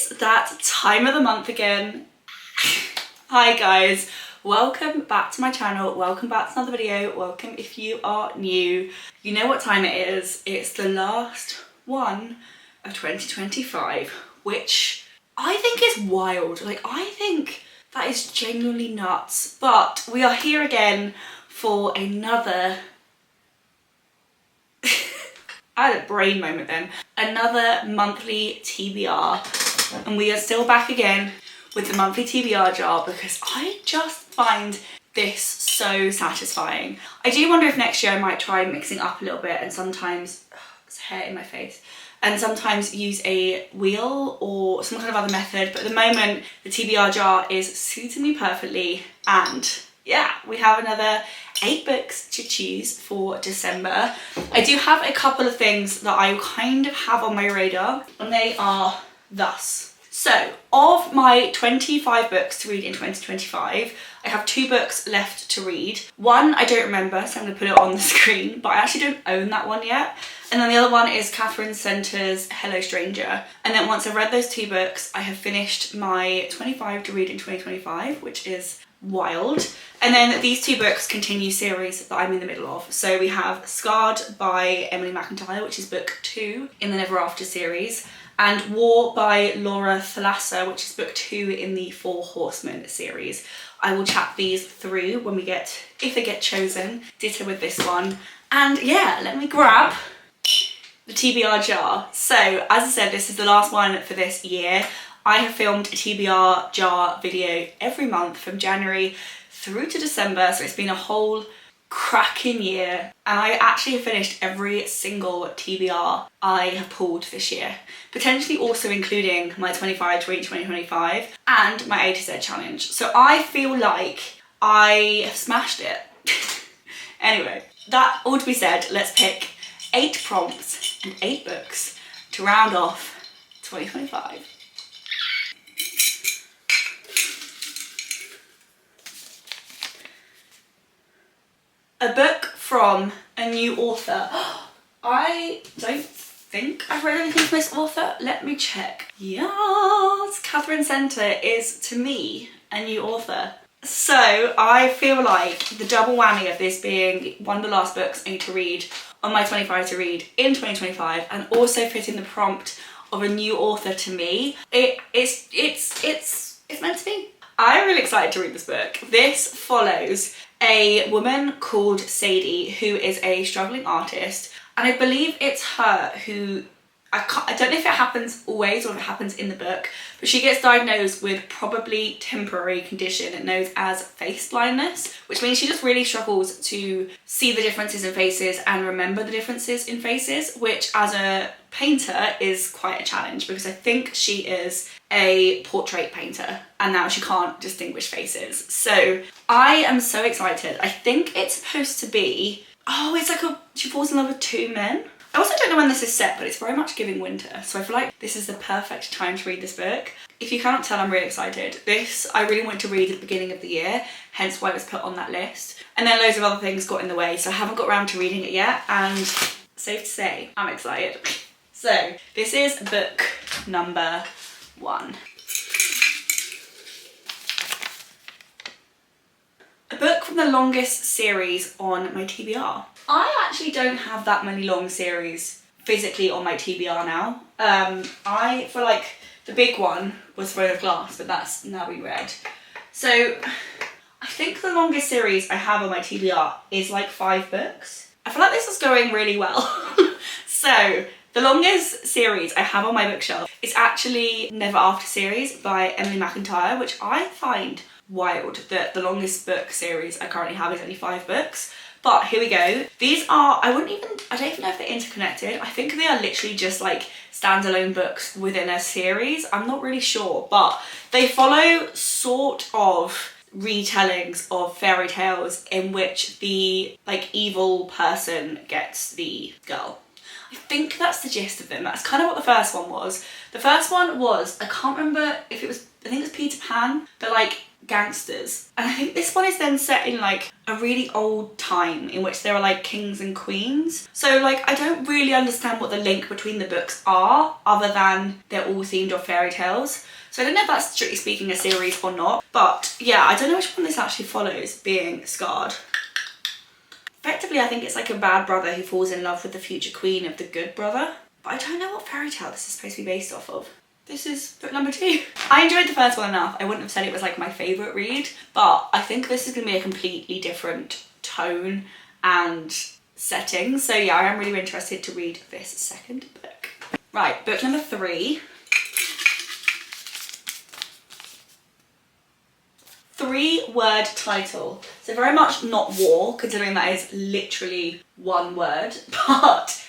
It's that time of the month again. Hi guys, welcome back to my channel, welcome back to another video, welcome if you are new. You know what time it is, it's the last one of 2025, which I think is wild. Like, I think that is genuinely nuts, but we are here again for another I had a brain moment then. Another monthly TBR, and we are still back again with the monthly TBR jar because I just find this so satisfying. I do wonder if next year I might try mixing up a little bit and sometimes, there's hair in my face, and sometimes use a wheel or some kind of other method, but at the moment the TBR jar is suiting me perfectly, and yeah, we have another 8 books to choose for December. I do have a couple of things that I kind of have on my radar, and they are thus. So, of my 25 books to read in 2025, I have 2 books left to read. One I don't remember, so I'm going to put it on the screen, but I actually don't own that one yet. And then the other one is Katherine Center's Hello Stranger. And then once I've read those 2 books, I have finished my 25 to read in 2025, which is wild. And then these 2 books continue series that I'm in the middle of. So we have Scarred by Emily McIntyre, which is book 2 in the Never After series, and War by Laura Thalassa, which is book 2 in the Four Horsemen series. I will chat these through when we get, if they get chosen. Ditto with this one. And yeah, let me grab the TBR jar. So as I said, this is the last one for this year. I have filmed a TBR jar video every month from January through to December, so it's been a whole cracking year, and I actually have finished every single TBR I have pulled this year, potentially also including my 25 to read 2025 and my A to Z challenge. So I feel like I have smashed it. Anyway, that all to be said, let's pick 8 prompts and 8 books to round off 2025. A book from a new author. I don't think I've read anything from this author. Let me check. Yes, Katherine Center is, to me, a new author. So I feel like the double whammy of this being one of the last books I need to read on my 25 to read in 2025, and also fitting the prompt of a new author to me, it's meant to be. I'm really excited to read this book. This follows a woman called Sadie, who is a struggling artist, and I believe it's her who, I don't know if it happens always or if it happens in the book, but she gets diagnosed with probably temporary condition known as face blindness, which means she just really struggles to see the differences in faces and remember the differences in faces, which as a painter is quite a challenge because I think she is a portrait painter and now she can't distinguish faces. So I am so excited. I think it's supposed to be, it's like she falls in love with 2 men. I also don't know when this is set, but it's very much giving winter, so I feel like this is the perfect time to read this book. If you cannot tell, I'm really excited. This I really wanted to read at the beginning of the year, hence why it was put on that list. And then loads of other things got in the way, so I haven't got around to reading it yet, and safe to say, I'm excited. So this is book number 1. A book from the longest series on my TBR. I actually don't have that many long series physically on my TBR now. I feel like the big one was Throne of Glass, but that's now been read. So I think the longest series I have on my TBR is like 5 books. I feel like this is going really well. So the longest series I have on my bookshelf is actually Never After series by Emily McIntyre, which I find wild that the longest book series I currently have is only 5 books. But here we go. These are, I don't even know if they're interconnected. I think they are literally just like standalone books within a series. I'm not really sure, but they follow sort of retellings of fairy tales in which the like evil person gets the girl. I think that's the gist of them. That's kind of what the first one was. The first one was, I can't remember if it was, I think it was Peter Pan, but like gangsters. And I think this one is then set in like a really old time in which there are like kings and queens. So like I don't really understand what the link between the books are other than they're all themed off fairy tales. So I don't know if that's strictly speaking a series or not, but yeah, I don't know which one this actually follows, being scarred. Effectively, I think it's like a bad brother who falls in love with the future queen of the good brother. But I don't know what fairy tale this is supposed to be based off of. This is book number 2. I enjoyed the first one enough. I wouldn't have said it was like my favourite read, but I think this is going to be a completely different tone and setting. So yeah, I am really interested to read this second book. Right, book number 3. 3-word title. So very much not war, considering that is literally one word, but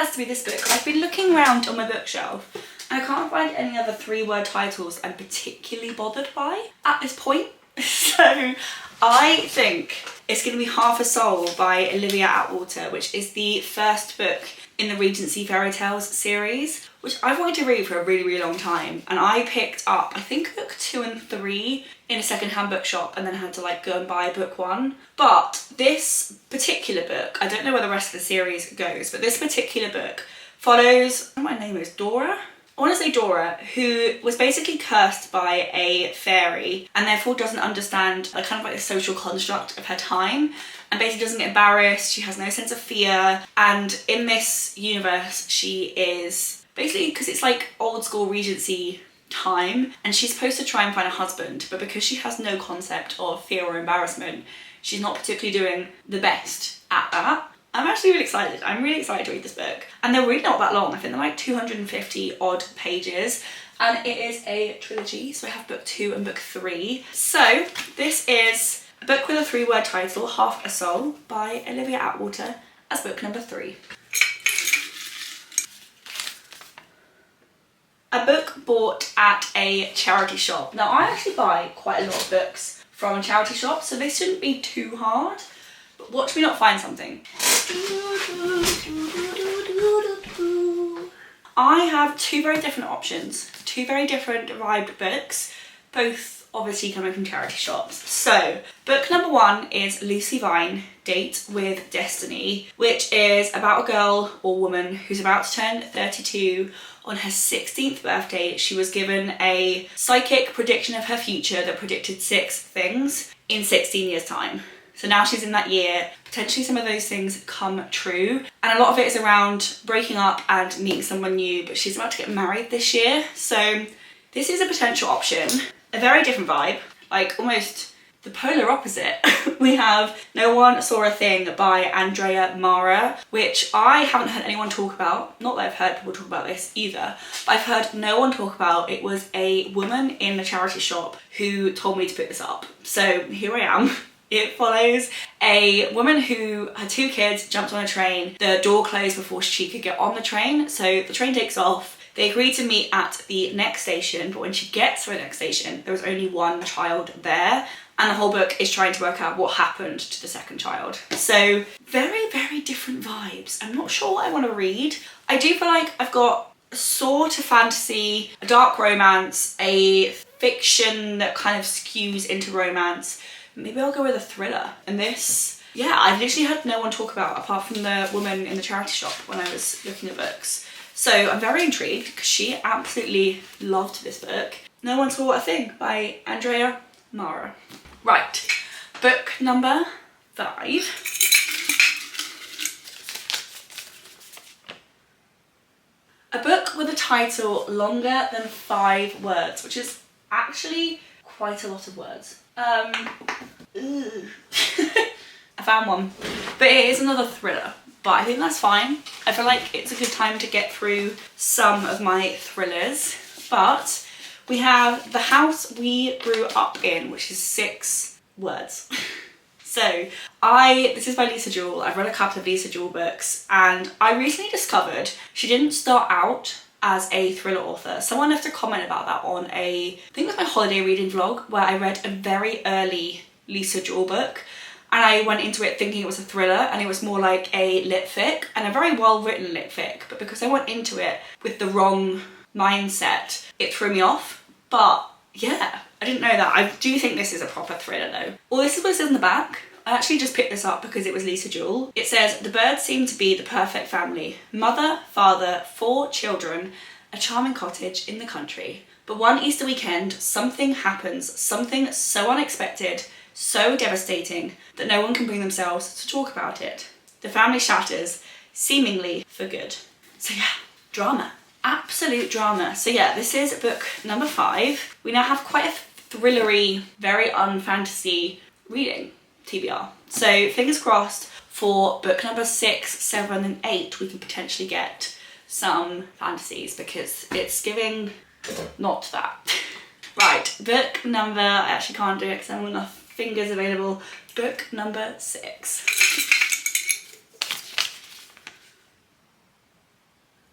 has to be this book. I've been looking around on my bookshelf and I can't find any other 3-word titles I'm particularly bothered by at this point. So I think it's going to be Half a Soul by Olivia Atwater, which is the first book in the Regency Fairy Tales series, which I've wanted to read for a really, really long time. And I picked up, I think, book 2 and 3 in a second-hand bookshop and then had to like go and buy book 1. But this particular book, I don't know where the rest of the series goes, but this particular book follows, I don't know what her name is, Dora? I want to say Dora, who was basically cursed by a fairy and therefore doesn't understand like kind of like the social construct of her time, and basically doesn't get embarrassed. She has no sense of fear, and in this universe she is basically, because it's like old school Regency time, and she's supposed to try and find a husband, but because she has no concept of fear or embarrassment, she's not particularly doing the best at that. I'm actually really excited. I'm really excited to read this book. And they're really not that long. I think they're like 250 odd pages. And it is a trilogy. So I have book 2 and book 3. So this is a book with a 3-word title, Half a Soul by Olivia Atwater, as book number 3. A book bought at a charity shop. Now I actually buy quite a lot of books from a charity shop, so this shouldn't be too hard. But watch me not find something. I have 2 very different options, 2 very different vibed books, both obviously coming from charity shops. So book number 1 is Lucy Vine, Date with Destiny, which is about a girl or woman who's about to turn 32. On her 16th birthday, she was given a psychic prediction of her future that predicted 6 things in 16 years time. So now she's in that year, potentially some of those things come true. And a lot of it is around breaking up and meeting someone new, but she's about to get married this year. So this is a potential option, a very different vibe, like almost the polar opposite. We have No One Saw a Thing by Andrea, which I haven't heard anyone talk about. Not that I've heard people talk about this either, but I've heard no one talk about. It was a woman in the charity shop who told me to pick this up. So here I am. It follows a woman who, her 2 kids jumped on a train. The door closed before she could get on the train, so the train takes off. They agree to meet at the next station, but when she gets to the next station, there was only 1 child there, and the whole book is trying to work out what happened to the second child. So very, very different vibes. I'm not sure what I want to read. I do feel like I've got a sort of fantasy, a dark romance, a fiction that kind of skews into romance. Maybe I'll go with a thriller. And this, yeah, I've literally had no one talk about apart from the woman in the charity shop when I was looking at books. So I'm very intrigued because she absolutely loved this book. No One Saw a Thing by Andrea. Right, book number 5. A book with a title longer than 5 words, which is actually quite a lot of words. I found one, but it is another thriller, but I think that's fine. I feel like it's a good time to get through some of my thrillers. But we have The House We Grew Up In, which is 6 words. So this is by Lisa Jewell. I've read a couple of Lisa Jewell books, and I recently discovered she didn't start out as a thriller author. Someone left a comment about that on I think it was my holiday reading vlog, where I read a very early Lisa Jewell book, and I went into it thinking it was a thriller, and it was more like a lit fic, and a very well written lit fic, but because I went into it with the wrong mindset, it threw me off. But yeah, I didn't know that. I do think this is a proper thriller though. Well, this is what it says in the back. I actually just picked this up because it was Lisa Jewell. It says, the birds seem to be the perfect family. Mother, father, 4 children, a charming cottage in the country. But one Easter weekend, something happens, something so unexpected, so devastating, that no one can bring themselves to talk about it. The family shatters, seemingly for good. So yeah, drama. Absolute drama. So yeah, this is book number 5. We now have quite a thrillery, very unfantasy reading TBR. So fingers crossed for book number 6, 7 and 8 we can potentially get some fantasies, because it's giving not that. Right, book number, I actually can't do it because I don't have enough fingers available. Book number 6.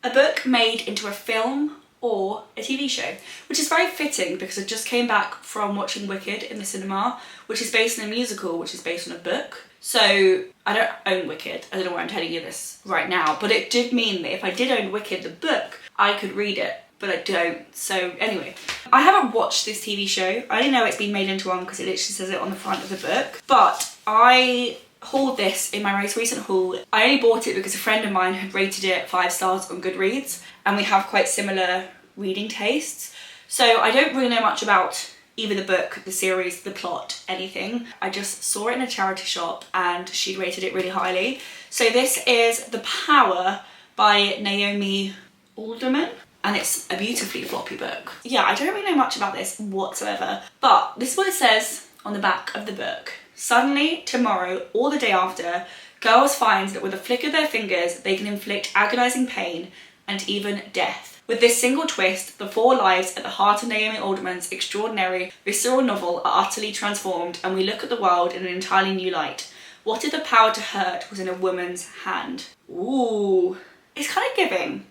A book made into a film or a TV show, which is very fitting because I just came back from watching Wicked in the cinema, which is based on a musical, which is based on a book. So I don't own Wicked, I don't know why I'm telling you this right now, but it did mean that if I did own Wicked the book, I could read it, but I don't. So anyway, I haven't watched this TV show. I only know it's been made into one because it literally says it on the front of the book, but I hauled this in my most recent haul. I only bought it because a friend of mine had rated it 5 stars on Goodreads, and we have quite similar reading tastes. So I don't really know much about either the book, the series, the plot, anything. I just saw it in a charity shop and she'd rated it really highly. So this is The Power by Naomi Alderman, and it's a beautifully floppy book. Yeah, I don't really know much about this whatsoever, but this is what it says on the back of the book. Suddenly, tomorrow, or the day after, girls find that with a flick of their fingers, they can inflict agonizing pain and even death. With this single twist, the 4 lives at the heart of Naomi Alderman's extraordinary, visceral novel are utterly transformed, and we look at the world in an entirely new light. What if the power to hurt was in a woman's hand? Ooh, it's kind of giving.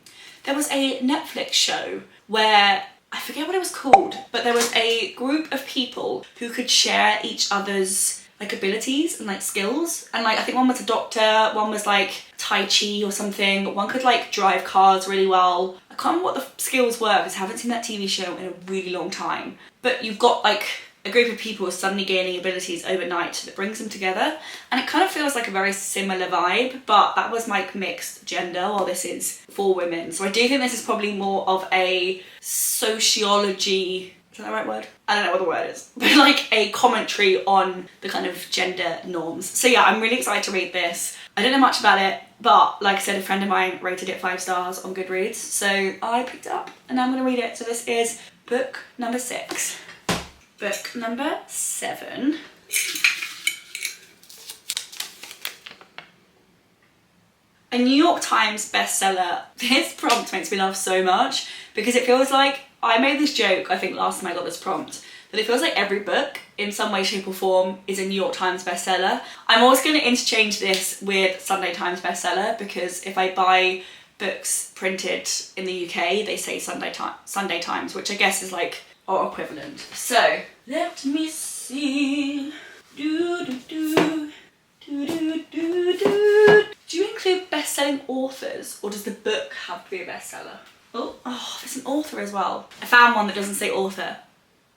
There was a Netflix show where, I forget what it was called, but there was a group of people who could share each other's like abilities and like skills, and like I think one was a doctor, one was like Tai Chi or something, one could like drive cars really well. I can't remember what the skills were because I haven't seen that TV show in a really long time, but you've got like a group of people suddenly gaining abilities overnight that brings them together, and it kind of feels like a very similar vibe, but that was like mixed gender while this is for women. So I do think this is probably more of a sociology, is that the right word? I don't know what the word is, but like a commentary on the kind of gender norms. So yeah, I'm really excited to read this. I don't know much about it, but like I said, a friend of mine rated it 5 stars on Goodreads, so I picked it up and now I'm going to read it. So this is book number 6. Book number 7. A New York Times bestseller. This prompt makes me laugh so much because it feels like, I made this joke I think last time I got this prompt, that it feels like every book in some way, shape or form is a New York Times bestseller. I'm always going to interchange this with Sunday Times bestseller because if I buy books printed in the UK they say Sunday Times, which I guess is like our equivalent. So let me see. Do you include best-selling authors, or does the book have to be a bestseller? Oh, there's an author as well. I found one that doesn't say author.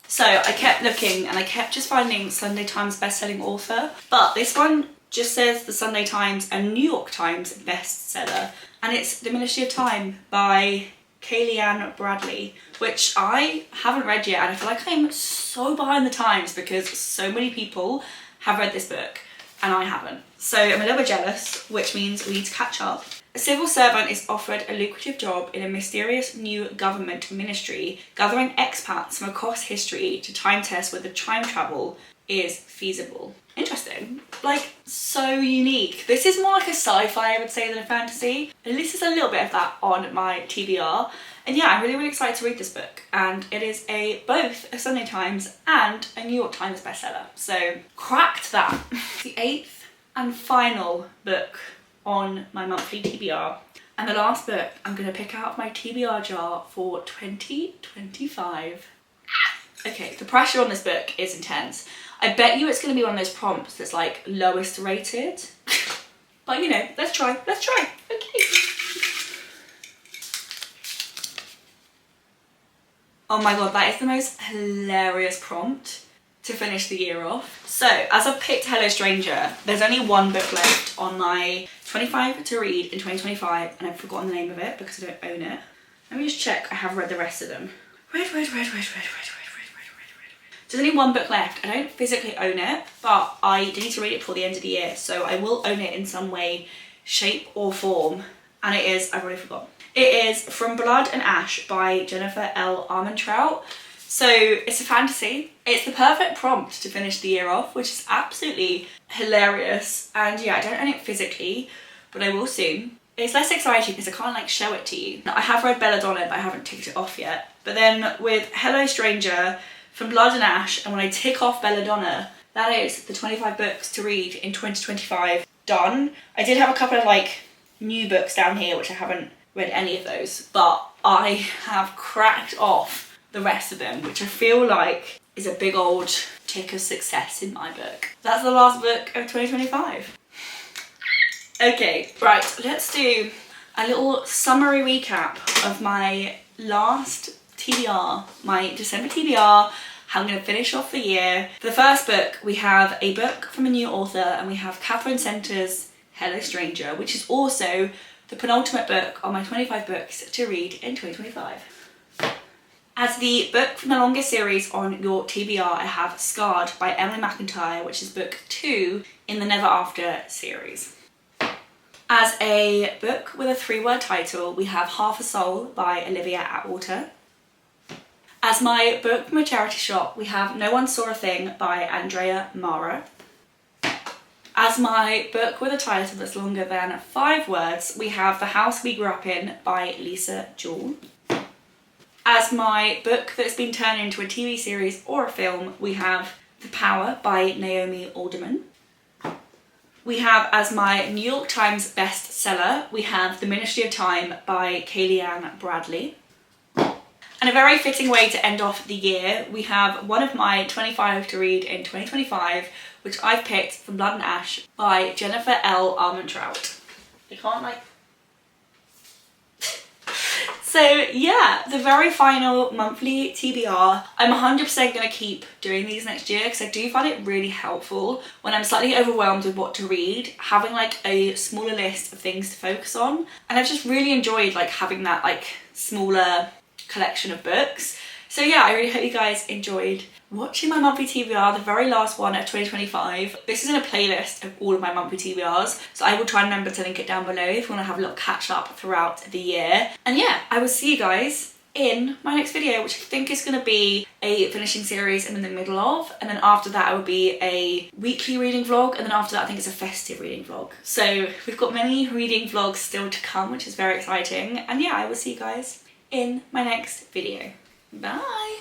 So I kept looking and I kept just finding Sunday Times best-selling author, but this one just says the Sunday Times and New York Times bestseller, and it's The Ministry of Time by Kaliane Bradley, which I haven't read yet, and I feel like I'm so behind the times because so many people have read this book and I haven't. So I'm a little bit jealous, which means we need to catch up. A civil servant is offered a lucrative job in a mysterious new government ministry, gathering expats from across history to time test whether time travel is feasible. Interesting. Like, so unique. This is more like a sci-fi, I would say, than a fantasy. At least there's a little bit of that on my TBR. And yeah, I'm really, really excited to read this book. And it is both a Sunday Times and a New York Times bestseller. So, cracked that. The 8th and final book on my monthly TBR, and the last book I'm going to pick out of my TBR jar for 2025. Okay, the pressure on this book is intense. I bet you it's going to be one of those prompts that's like lowest rated. But you know, let's try. Okay. Oh my god, that is the most hilarious prompt to finish the year off. So, as I've picked Hello Stranger, there's only one book left on my 25 to read in 2025, and I've forgotten the name of it because I don't own it. Let me just check I have read the rest of them. There's only one book left. I don't physically own it, but I need to read it before the end of the year, so I will own it in some way, shape or form. And it is, I've already forgotten. It is From Blood and Ash by Jennifer L. Armentrout. So it's a fantasy. It's the perfect prompt to finish the year off, which is absolutely hilarious. And yeah, I don't own it physically, but I will soon. It's less exciting because I can't like show it to you. I have read Belladonna, but I haven't ticked it off yet. But then with Hello Stranger, From Blood and Ash, and when I tick off Belladonna, that is the 25 books to read in 2025 done. I did have a couple of like new books down here, which I haven't read any of those, but I have cracked off the rest of them, which I feel like is a big old tick of success in my book. That's the last book of 2025. Okay, right, let's do a little summary recap of my last TBR, my December TBR, how I'm going to finish off the year. For the first book, we have a book from a new author, and we have Katherine Center's Hello Stranger, which is also the penultimate book on my 25 books to read in 2025. As the book from the longest series on your TBR, I have Scarred by Emily McIntyre, which is book 2 in the Never After series. As a book with a 3-word title, we have Half a Soul by Olivia Atwater. As my book from a charity shop, we have No One Saw a Thing by Andrea Mara. As my book with a title that's longer than 5 words, we have The House We Grew Up In by Lisa Jewell. As my book that's been turned into a TV series or a film, we have The Power by Naomi, Alderman. We have as my New York Times bestseller, we have The Ministry of Time by Kaliane Bradley. And a very fitting way to end off the year, we have one of my 25 to read in 2025, which I've picked, From Blood and Ash by Jennifer L. Armentrout. You can't like... So yeah, the very final monthly TBR. I'm 100% going to keep doing these next year because I do find it really helpful when I'm slightly overwhelmed with what to read, having like a smaller list of things to focus on. And I've just really enjoyed like having that like smaller collection of books. So yeah, I really hope you guys enjoyed watching my monthly TBR, the very last one of 2025. This is in a playlist of all of my monthly TBRs, so I will try and remember to link it down below if you want to have a little catch up throughout the year. And yeah, I will see you guys in my next video, which I think is going to be a finishing series I'm in the middle of, and then after that it will be a weekly reading vlog, and then after that I think it's a festive reading vlog. So we've got many reading vlogs still to come, which is very exciting. And yeah, I will see you guys in my next video. Bye!